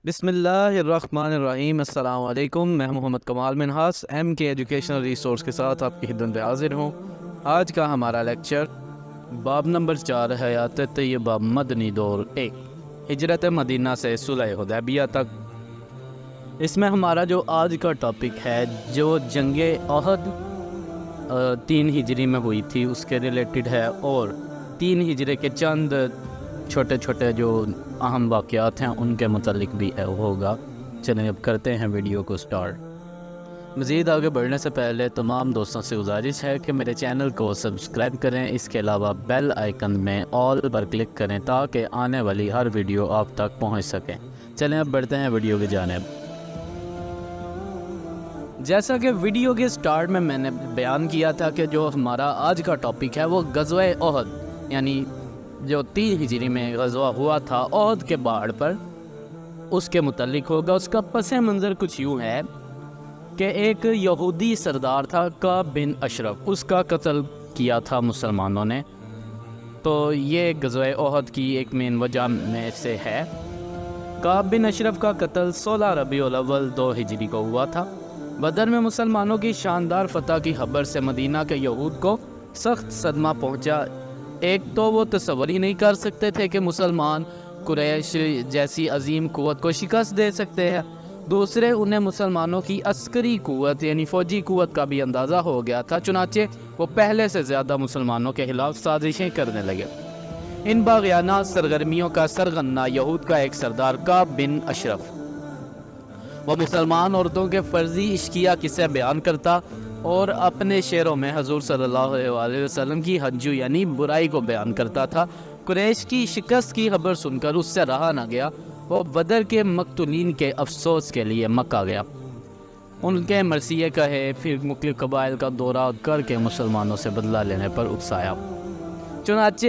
بسم اللہ الرحمن الرحیم۔ السلام علیکم۔ میں محمد کمال منہاس ایم کے ایجوکیشنل ریسورس کے ساتھ آپ کی خدمت میں حاضر ہوں۔ آج کا ہمارا لیکچر باب نمبر 4 حیات طیبہ مدنی دور 1 ہجرت مدینہ سے صلح حدیبیہ تک۔ اس میں ہمارا جو آج کا ٹاپک ہے جو جنگ احد 3 ہجری میں ہوئی تھی اس کے ریلیٹڈ ہے، اور 3 ہجری کے چند چھوٹے چھوٹے جو اہم واقعات ہیں ان کے متعلق بھی ہوگا۔ چلیں اب کرتے ہیں ویڈیو کو سٹارٹ۔ مزید آگے بڑھنے سے پہلے تمام دوستوں سے گزارش ہے کہ میرے چینل کو سبسکرائب کریں، اس کے علاوہ بیل آئیکن میں آل پر کلک کریں تاکہ آنے والی ہر ویڈیو آپ تک پہنچ سکیں۔ چلیں اب بڑھتے ہیں ویڈیو کی جانب۔ جیسا کہ ویڈیو کے سٹارٹ میں نے بیان کیا تھا کہ جو ہمارا آج کا ٹاپک ہے وہ غزوہ احد، یعنی جو 3 ہجری میں غزوہ ہوا تھا احد کے پہاڑ پر، اس کے متعلق ہوگا۔ اس کا پس منظر کچھ یوں ہے کہ ایک یہودی سردار تھا کعب بن اشرف، اس کا قتل کیا تھا مسلمانوں نے۔ تو یہ غزوہ احد کی ایک مین وجہ میں سے ہے۔ کعب بن اشرف کا قتل 16 ربیع الاول 2 ہجری کو ہوا تھا۔ بدر میں مسلمانوں کی شاندار فتح کی خبر سے مدینہ کے یہود کو سخت صدمہ پہنچا۔ ایک تو وہ تصور ہی نہیں کر سکتے تھے کہ مسلمان قریش جیسی عظیم قوت کو شکست دے سکتے ہیں، دوسرے انہیں مسلمانوں کی عسکری قوت یعنی فوجی قوت کا بھی اندازہ ہو گیا تھا، چنانچہ وہ پہلے سے زیادہ مسلمانوں کے خلاف سازشیں کرنے لگے۔ ان باغیانہ سرگرمیوں کا سرغنہ یہود کا ایک سردار کعب بن اشرف، وہ مسلمان عورتوں کے فرضی عشقیہ قصے بیان کرتا اور اپنے شعروں میں حضور صلی اللہ علیہ وسلم کی حجو یعنی برائی کو بیان کرتا تھا۔ قریش کی شکست کی خبر سن کر اس سے رہا نہ گیا، وہ بدر کے مقتولین کے افسوس کے لیے مکہ گیا، ان کے مرثیے کہے، پھر مختلف قبائل کا دورہ کر کے مسلمانوں سے بدلہ لینے پر اکسایا۔ چنانچہ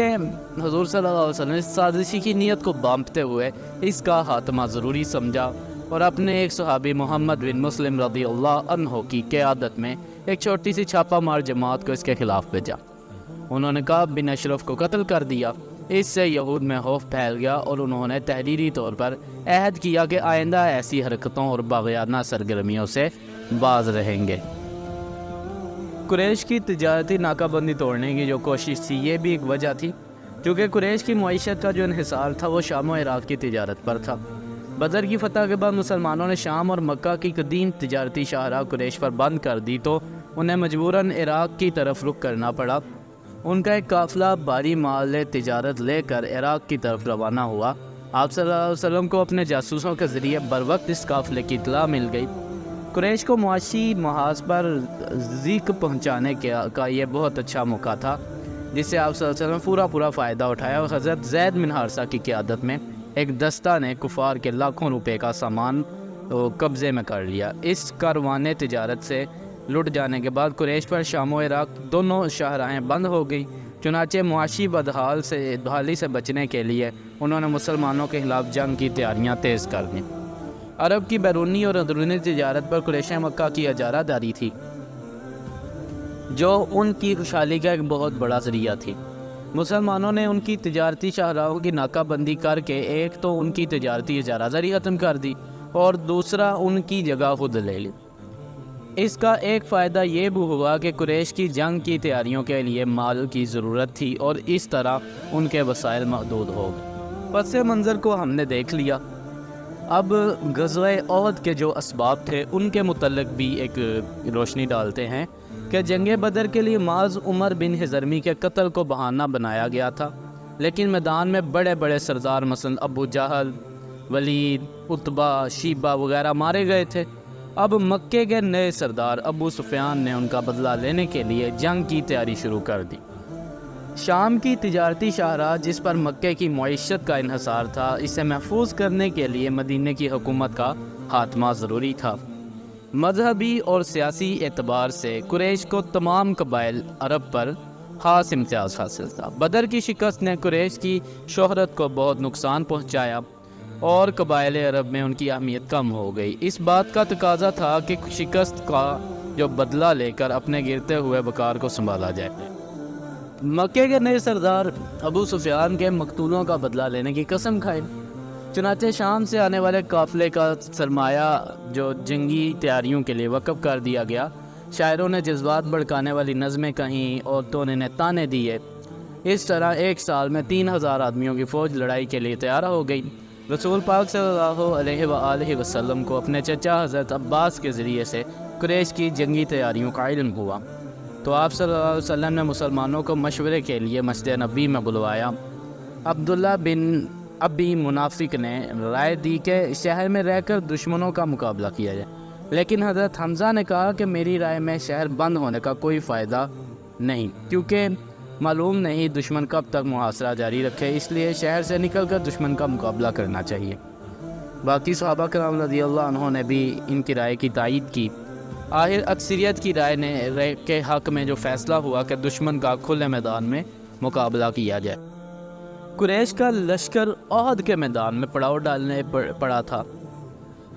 حضور صلی اللہ علیہ وسلم اس سازشی کی نیت کو بانپتے ہوئے اس کا خاتمہ ضروری سمجھا اور اپنے ایک صحابی محمد بن مسلم رضی اللہ عنہ کی قیادت میں ایک چھوٹی سی چھاپہ مار جماعت کو اس کے خلاف بھیجا۔ انہوں نے کعب بن اشرف کو قتل کر دیا۔ اس سے یہود میں خوف پھیل گیا اور انہوں نے تحریری طور پر عہد کیا کہ آئندہ ایسی حرکتوں اور باغیانہ سرگرمیوں سے باز رہیں گے۔ قریش کی تجارتی ناکہ بندی توڑنے کی جو کوشش تھی یہ بھی ایک وجہ تھی، کیونکہ قریش کی معیشت کا جو انحصار تھا وہ شام و عراق کی تجارت پر تھا۔ بدر کی فتح کے بعد مسلمانوں نے شام اور مکہ کی قدیم تجارتی شاہراہ قریش پر بند کر دی تو انہیں مجبوراً عراق کی طرف رخ کرنا پڑا۔ ان کا ایک قافلہ بھاری مال تجارت لے کر عراق کی طرف روانہ ہوا۔ آپ صلی اللہ علیہ وسلم کو اپنے جاسوسوں کے ذریعے بروقت اس قافلے کی اطلاع مل گئی۔ قریش کو معاشی محاذ پر ذیق پہنچانے کا یہ بہت اچھا موقع تھا، جس سے آپ صلی اللہ علیہ وسلم پورا فائدہ اٹھایا اور حضرت زید بن حارثہ کی قیادت میں ایک دستہ نے کفار کے لاکھوں روپے کا سامان قبضے میں کر لیا۔ اس کاروان تجارت سے لٹ جانے کے بعد قریش پر شام و عراق دونوں شاہراہیں بند ہو گئی۔ چنانچہ معاشی بدحالی سے بچنے کے لیے انہوں نے مسلمانوں کے خلاف جنگ کی تیاریاں تیز کر دیں۔ عرب کی بیرونی اور اندرونی تجارت پر قریش مکہ کی اجارہ داری تھی، جو ان کی خوشحالی کا ایک بہت بڑا ذریعہ تھی۔ مسلمانوں نے ان کی تجارتی شاہراہوں کی ناکہ بندی کر کے ایک تو ان کی تجارتی اجارہ داری ختم کر دی اور دوسرا ان کی جگہ خود لے لی۔ اس کا ایک فائدہ یہ بھی ہوا کہ قریش کی جنگ کی تیاریوں کے لیے مال کی ضرورت تھی اور اس طرح ان کے وسائل محدود ہو گئے۔ پس منظر کو ہم نے دیکھ لیا، اب غزوہ احد کے جو اسباب تھے ان کے متعلق بھی ایک روشنی ڈالتے ہیں کہ جنگ بدر کے لیے معاذ عمر بن حضرمی کے قتل کو بہانہ بنایا گیا تھا، لیکن میدان میں بڑے بڑے سردار مثلا ابو جہل، ولید، عتبہ، شیبہ وغیرہ مارے گئے تھے۔ اب مکے کے نئے سردار ابو سفیان نے ان کا بدلہ لینے کے لیے جنگ کی تیاری شروع کر دی۔ شام کی تجارتی شاہراہ جس پر مکے کی معیشت کا انحصار تھا، اسے محفوظ کرنے کے لیے مدینہ کی حکومت کا خاتمہ ضروری تھا۔ مذہبی اور سیاسی اعتبار سے قریش کو تمام قبائل عرب پر خاص امتیاز حاصل تھا۔ بدر کی شکست نے قریش کی شہرت کو بہت نقصان پہنچایا اور قبائل عرب میں ان کی اہمیت کم ہو گئی۔ اس بات کا تقاضا تھا کہ شکست کا جو بدلہ لے کر اپنے گرتے ہوئے وقار کو سنبھالا جائے۔ مکے کے نئے سردار ابو سفیان کے مقتولوں کا بدلہ لینے کی قسم کھائی۔ چنانچہ شام سے آنے والے قافلے کا سرمایہ جو جنگی تیاریوں کے لیے وقف کر دیا گیا، شاعروں نے جذبات بھڑکانے والی نظمیں کہیں، عورتوں نے تانے دیے۔ اس طرح ایک سال میں 3000 آدمیوں کی فوج لڑائی کے لیے تیار ہو گئی۔ رسول پاک صلی اللہ علیہ وآلہ وسلم کو اپنے چچا حضرت عباس کے ذریعے سے قریش کی جنگی تیاریوں کا علم ہوا، تو آپ صلی اللہ علیہ وسلم نے مسلمانوں کو مشورے کے لیے مسجد نبوی میں بلوایا۔ عبداللہ بن ابی منافق نے رائے دی کہ شہر میں رہ کر دشمنوں کا مقابلہ کیا جائے، لیکن حضرت حمزہ نے کہا کہ میری رائے میں شہر بند ہونے کا کوئی فائدہ نہیں، کیونکہ معلوم نہیں دشمن کب تک محاصرہ جاری رکھے، اس لیے شہر سے نکل کر دشمن کا مقابلہ کرنا چاہیے۔ باقی صحابہ کرام رضی اللہ عنہ نے بھی ان کی رائے کی تائید کی۔ آخر اکثریت کی رائے کے حق میں جو فیصلہ ہوا کہ دشمن کا کھلے میدان میں مقابلہ کیا جائے۔ قریش کا لشکر احد کے میدان میں پڑاؤ ڈالنے پڑا تھا۔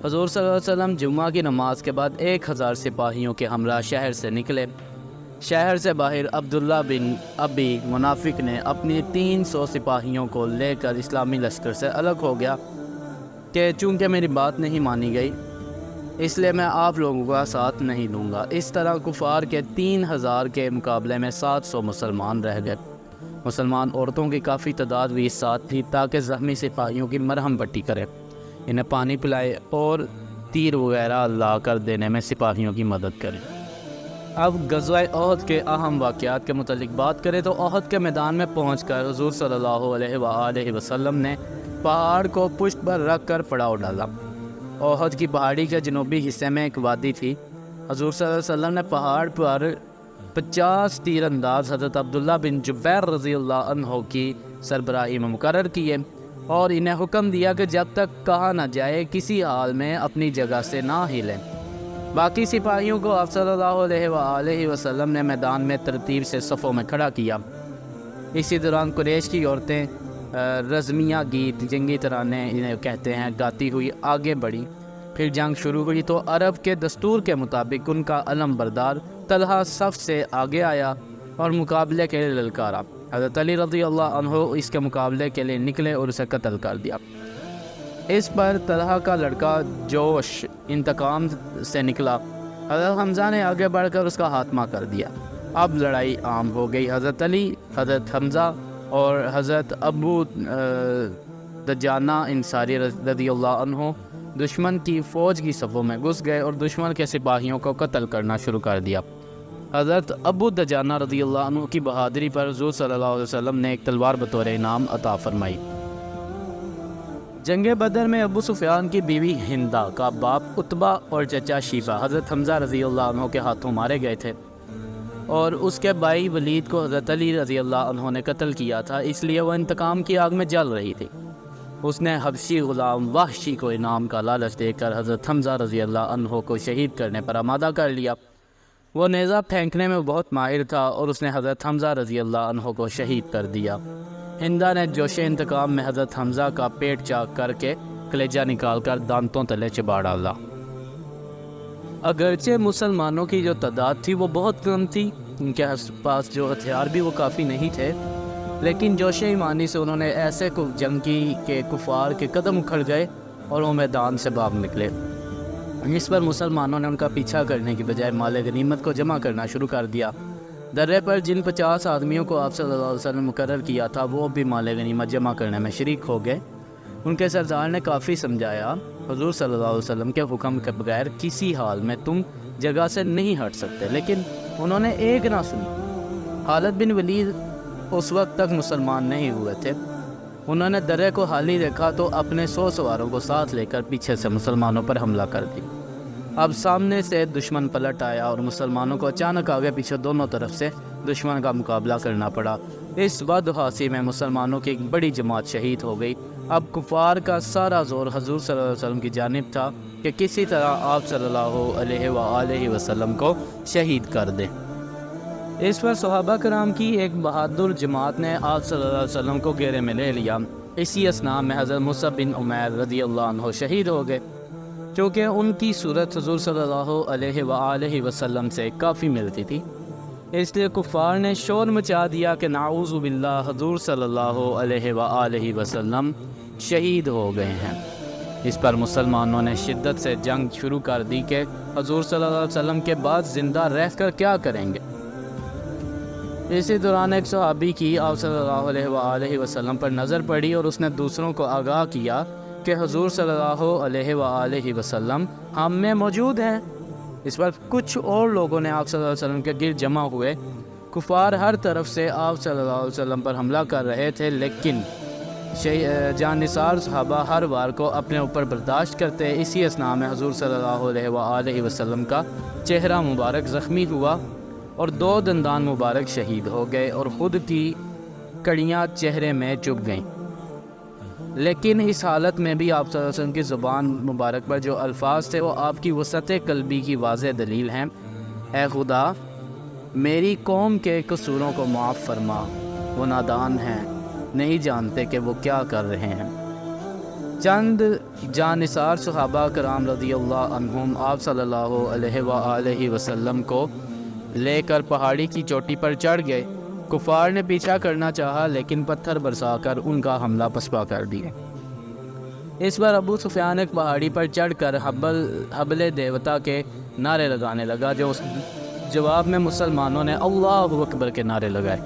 حضور صلی اللہ علیہ وسلم جمعہ کی نماز کے بعد 1000 سپاہیوں کے ہمراہ شہر سے نکلے۔ شہر سے باہر عبداللہ بن ابی منافق نے اپنی 300 سپاہیوں کو لے کر اسلامی لشکر سے الگ ہو گیا کہ چونکہ میری بات نہیں مانی گئی، اس لیے میں آپ لوگوں کا ساتھ نہیں دوں گا۔ اس طرح کفار کے 3000 کے مقابلے میں 700 مسلمان رہ گئے۔ مسلمان عورتوں کی کافی تعداد بھی ساتھ تھی تاکہ زخمی سپاہیوں کی مرہم پٹی کرے، انہیں پانی پلائے اور تیر وغیرہ لا کر دینے میں سپاہیوں کی مدد کرے۔ اب غزوہ احد کے اہم واقعات کے متعلق بات کریں تو احد کے میدان میں پہنچ کر حضور صلی اللہ علیہ وآلہ وسلم نے پہاڑ کو پشت پر رکھ کر پڑاؤ ڈالا۔ احد کی پہاڑی کے جنوبی حصے میں ایک وادی تھی۔ حضور صلی اللہ علیہ وسلم نے پہاڑ پر 50 تیر انداز حضرت عبداللہ بن جبیر رضی اللہ عنہ کی سربراہی میں مقرر کیے اور انہیں حکم دیا کہ جب تک کہا نہ جائے کسی حال میں اپنی جگہ سے نہ ہلیں۔ باقی سپاہیوں کو آپ صلی اللہ علیہ وآلہ وسلم نے میدان میں ترتیب سے صفوں میں کھڑا کیا۔ اسی دوران قریش کی عورتیں رزمیہ گیت، جنگی ترانے انہیں کہتے ہیں، گاتی ہوئی آگے بڑھی۔ پھر جنگ شروع ہوئی تو عرب کے دستور کے مطابق ان کا علم بردار طلحہ صف سے آگے آیا اور مقابلے کے لیے للکارا۔ حضرت علی رضی اللہ عنہ اس کے مقابلے کے لیے نکلے اور اسے قتل کر دیا۔ اس پر طلحہ کا لڑکا جوش انتقام سے نکلا۔ حضرت حمزہ نے آگے بڑھ کر اس کا خاتمہ کر دیا۔ اب لڑائی عام ہو گئی۔ حضرت علی، حضرت حمزہ اور حضرت ابو دجانہ انصاری رضی اللہ عنہ دشمن کی فوج کی صفوں میں گھس گئے اور دشمن کے سپاہیوں کو قتل کرنا شروع کر دیا۔ حضرت ابو دجانہ رضی اللہ عنہ کی بہادری پر حضور صلی اللہ علیہ وسلم نے ایک تلوار بطور انعام عطا فرمائی۔ جنگ بدر میں ابو سفیان کی بیوی ہندہ کا باپ عتبہ اور چچا شیبہ حضرت حمزہ رضی اللہ عنہ کے ہاتھوں مارے گئے تھے اور اس کے بھائی ولید کو حضرت علی رضی اللہ عنہ نے قتل کیا تھا، اس لیے وہ انتقام کی آگ میں جل رہی تھی۔ اس نے حبشی غلام وحشی کو انعام کا لالچ دے کر حضرت حمزہ رضی اللہ عنہ کو شہید کرنے پر آمادہ کر لیا۔ وہ نیزہ پھینکنے میں بہت ماہر تھا اور اس نے حضرت حمزہ رضی اللہ عنہ کو شہید کر دیا۔ ہندہ نے جوش انتقام میں حضرت حمزہ کا پیٹ چاک کر کے کلیجہ نکال کر دانتوں تلے چبا ڈالا۔ اگرچہ مسلمانوں کی جو تعداد تھی وہ بہت کم تھی، ان کے پاس جو ہتھیار بھی وہ کافی نہیں تھے، لیکن جوش ایمانی سے انہوں نے ایسے جنگ کی کہ کفار کے قدم اکھڑ گئے اور وہ میدان سے بھاگ نکلے۔ اس پر مسلمانوں نے ان کا پیچھا کرنے کی بجائے مال غنیمت کو جمع کرنا شروع کر دیا۔ درے پر جن 50 آدمیوں کو آپ صلی اللہ علیہ وسلم نے مقرر کیا تھا وہ بھی مال غنیمت جمع کرنے میں شریک ہو گئے۔ ان کے سردار نے کافی سمجھایا، حضور صلی اللہ علیہ وسلم کے حکم کے بغیر کسی حال میں تم جگہ سے نہیں ہٹ سکتے، لیکن انہوں نے ایک نہ سنی۔ خالد بن ولید اس وقت تک مسلمان نہیں ہوئے تھے۔ انہوں نے درے کو خالی دیکھا تو اپنے 100 سواروں کو ساتھ لے کر پیچھے سے مسلمانوں پر حملہ کر دی۔ اب سامنے سے دشمن پلٹ آیا اور مسلمانوں کو اچانک آگے پیچھے دونوں طرف سے دشمن کا مقابلہ کرنا پڑا۔ اس بدحاسی میں مسلمانوں کی ایک بڑی جماعت شہید ہو گئی۔ اب کفار کا سارا زور حضور صلی اللہ علیہ وسلم کی جانب تھا کہ کسی طرح آپ صلی اللہ علیہ وآلہ وسلم کو شہید کر دیں۔ اس پر صحابہ کرام کی ایک بہادر جماعت نے آپ صلی اللہ علیہ وسلم کو گھیرے میں لے لیا۔ اسی اثناء میں حضرت مصعب بن عمیر رضی اللہ عنہ شہید ہو گئے، چونکہ ان کی صورت حضور صلی اللہ علیہ وآلہ وسلم سے کافی ملتی تھی، اس لیے کفار نے شور مچا دیا کہ نعوذ باللہ، حضور صلی اللہ علیہ وآلہ وسلم شہید ہو گئے ہیں۔ اس پر مسلمانوں نے شدت سے جنگ شروع کر دی کہ حضور صلی اللہ علیہ وسلم کے بعد زندہ رہ کر کیا کریں گے۔ اسی دوران ایک صحابی کی آپ صلی اللہ علیہ وآلہ وسلم پر نظر پڑی اور اس نے دوسروں کو آگاہ کیا کہ حضور صلی اللہ علیہ وآلہ وسلم ہم میں موجود ہیں۔ اس پر کچھ اور لوگوں نے آپ صلی اللہ علیہ وسلم کے گرد جمع ہوئے۔ کفار ہر طرف سے آپ صلی اللہ علیہ وسلم پر حملہ کر رہے تھے، لیکن جانثار صحابہ ہر وار کو اپنے اوپر برداشت کرتے۔ اسی اثناء میں حضور صلی اللہ علیہ وآلہ وسلم کا چہرہ مبارک زخمی ہوا اور 2 دندان مبارک شہید ہو گئے اور خود کی کڑیاں چہرے میں چبھ گئیں۔ لیکن اس حالت میں بھی آپ صلی اللہ علیہ وسلم کی زبان مبارک پر جو الفاظ تھے وہ آپ کی وسعت قلبی کی واضح دلیل ہیں۔ اے خدا، میری قوم کے قصوروں کو معاف فرما، وہ نادان ہیں، نہیں جانتے کہ وہ کیا کر رہے ہیں۔ چند جانثار صحابہ کرام رضی اللہ عنہم آپ صلی اللہ علیہ وآلہ وسلم کو لے کر پہاڑی کی چوٹی پر چڑھ گئے۔ کفار نے پیچھا کرنا چاہا لیکن پتھر برسا کر ان کا حملہ پسپا کر دیا۔ اس بار ابو سفیان ایک پہاڑی پر چڑھ کر حبل دیوتا کے نعرے لگانے لگا، جو اس جواب میں مسلمانوں نے اللہ اکبر کے نعرے لگائے۔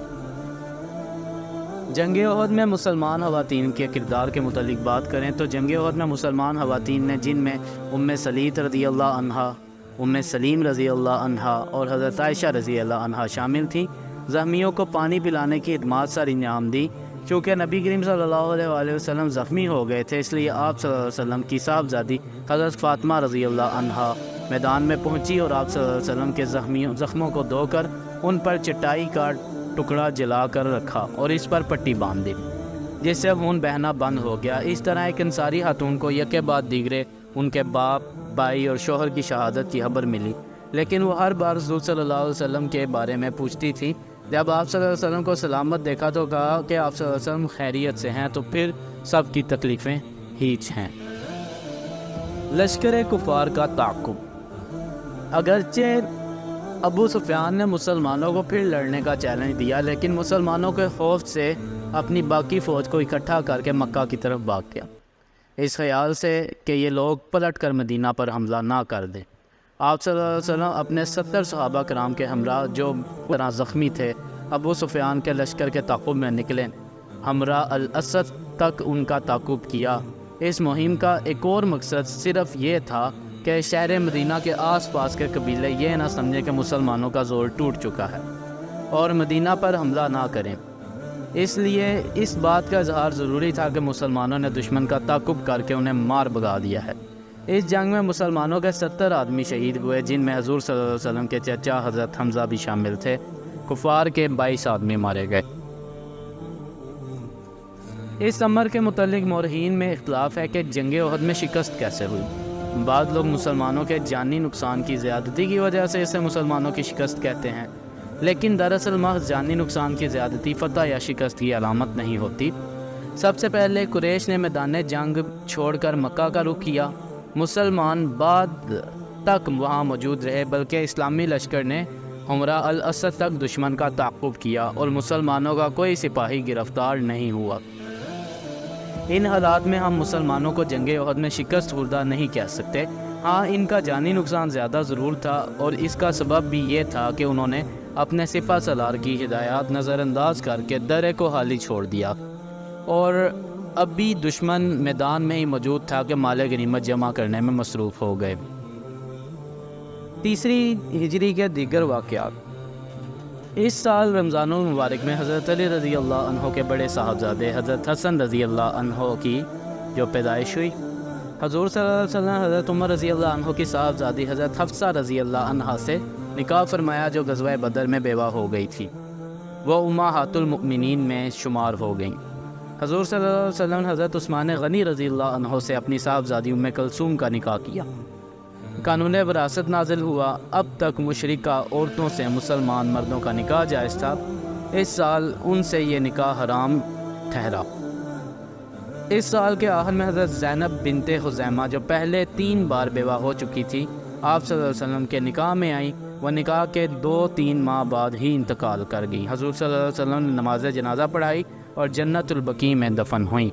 جنگ احد میں مسلمان خواتین کے کردار کے متعلق بات کریں تو جنگ احد میں مسلمان خواتین نے، جن میں ام سلیت رضی اللہ عنہا، ام سلیم رضی اللہ عنہا اور حضرت عائشہ رضی اللہ عنہا شامل تھیں، زخمیوں کو پانی پلانے کی خدمات سر انجام دی۔ چونکہ نبی کریم صلی اللہ علیہ وآلہ وسلم زخمی ہو گئے تھے، اس لیے آپ صلی اللہ علیہ وسلم کی صاحبزادی حضرت فاطمہ رضی اللہ عنہا میدان میں پہنچی اور آپ صلی اللہ علیہ وسلم کے زخموں کو دھو کر ان پر چٹائی کا ٹکڑا جلا کر رکھا اور اس پر پٹی باندھ دی، جس سے خون بہنا بند ہو گیا۔ اس طرح ایک انصاری خاتون کو یکے بعد دیگرے ان کے باپ، بھائی اور شوہر کی شہادت کی خبر ملی، لیکن وہ ہر بار حضور صلی اللہ علیہ وسلم کے بارے میں پوچھتی تھی۔ جب آپ صلی اللہ علیہ وسلم کو سلامت دیکھا تو کہا کہ آپ صلی اللہ علیہ وسلم خیریت سے ہیں، تو پھر سب کی تکلیفیں ہیچ ہیں۔ لشکر کفار کا تعاقب۔ اگرچہ ابو سفیان نے مسلمانوں کو پھر لڑنے کا چیلنج دیا، لیکن مسلمانوں کے خوف سے اپنی باقی فوج کو اکٹھا کر کے مکہ کی طرف بھاگ گیا، اس خیال سے کہ یہ لوگ پلٹ کر مدینہ پر حملہ نہ کر دیں۔ آپ صلی اللہ علیہ وسلم اپنے 70 صحابہ کرام کے ہمراہ، جو طرح زخمی تھے، ابو سفیان کے لشکر کے تعاقب میں نکلے، ہمراہ الاسد تک ان کا تعاقب کیا۔ اس مہم کا ایک اور مقصد صرف یہ تھا کہ شہر مدینہ کے آس پاس کے قبیلے یہ نہ سمجھیں کہ مسلمانوں کا زور ٹوٹ چکا ہے اور مدینہ پر حملہ نہ کریں۔ اس لیے اس بات کا اظہار ضروری تھا کہ مسلمانوں نے دشمن کا تعاقب کر کے انہیں مار بھگا دیا ہے۔ اس جنگ میں مسلمانوں کے 70 آدمی شہید ہوئے، جن میں حضور صلی اللہ علیہ وسلم کے چچا حضرت حمزہ بھی شامل تھے۔ کفار کے 22 آدمی مارے گئے۔ اس امر کے متعلق مورخین میں اختلاف ہے کہ جنگ احد میں شکست کیسے ہوئی۔ بعض لوگ مسلمانوں کے جانی نقصان کی زیادتی کی وجہ سے اسے مسلمانوں کی شکست کہتے ہیں، لیکن دراصل محض جانی نقصان کی زیادتی فتح یا شکست کی علامت نہیں ہوتی۔ سب سے پہلے قریش نے میدان جنگ چھوڑ کر مکہ کا رخ کیا۔ مسلمان بعد تک وہاں موجود رہے، بلکہ اسلامی لشکر نے ہمراہ الاسد تک دشمن کا تعاقب کیا اور مسلمانوں کا کوئی سپاہی گرفتار نہیں ہوا۔ ان حالات میں ہم مسلمانوں کو جنگ احد میں شکست خوردہ نہیں کہہ سکتے۔ ہاں، ان کا جانی نقصان زیادہ ضرور تھا، اور اس کا سبب بھی یہ تھا کہ انہوں نے اپنے سپہ سالار کی ہدایات نظر انداز کر کے درے کو خالی چھوڑ دیا، اور اب بھی دشمن میدان میں ہی موجود تھا کہ مال غنیمت جمع کرنے میں مصروف ہو گئے۔ تیسری ہجری کے دیگر واقعات۔ اس سال رمضان المبارک میں حضرت علی رضی اللہ عنہ کے بڑے صاحبزادے حضرت حسن رضی اللہ عنہ کی جو پیدائش ہوئی۔ حضور صلی اللہ علیہ وسلم حضرت عمر رضی اللہ عنہ کی صاحبزادی حضرت حفصہ رضی اللہ عنہ سے نکاح فرمایا، جو غزوہ بدر میں بیوہ ہو گئی تھی۔ وہ امہات المؤمنین میں شمار ہو گئیں۔ حضور صلی اللہ علیہ وسلم نے حضرت عثمان غنی رضی اللہ عنہ سے اپنی صاحبزادی ام کلثوم کا نکاح کیا۔ قانون وراثت نازل ہوا۔ اب تک مشرکہ عورتوں سے مسلمان مردوں کا نکاح جائز تھا، اس سال ان سے یہ نکاح حرام ٹھہرا۔ اس سال کے آخر میں حضرت زینب بنت خزیمہ، جو پہلے 3 بار بیوہ ہو چکی تھی، آپ صلی اللہ علیہ وسلم کے نکاح میں آئیں۔ وہ نکاح کے 2-3 ماہ بعد ہی انتقال کر گئی۔ حضور صلی اللہ علیہ وسلم نے نماز جنازہ پڑھائی اور جنت البقیع میں دفن ہوئیں۔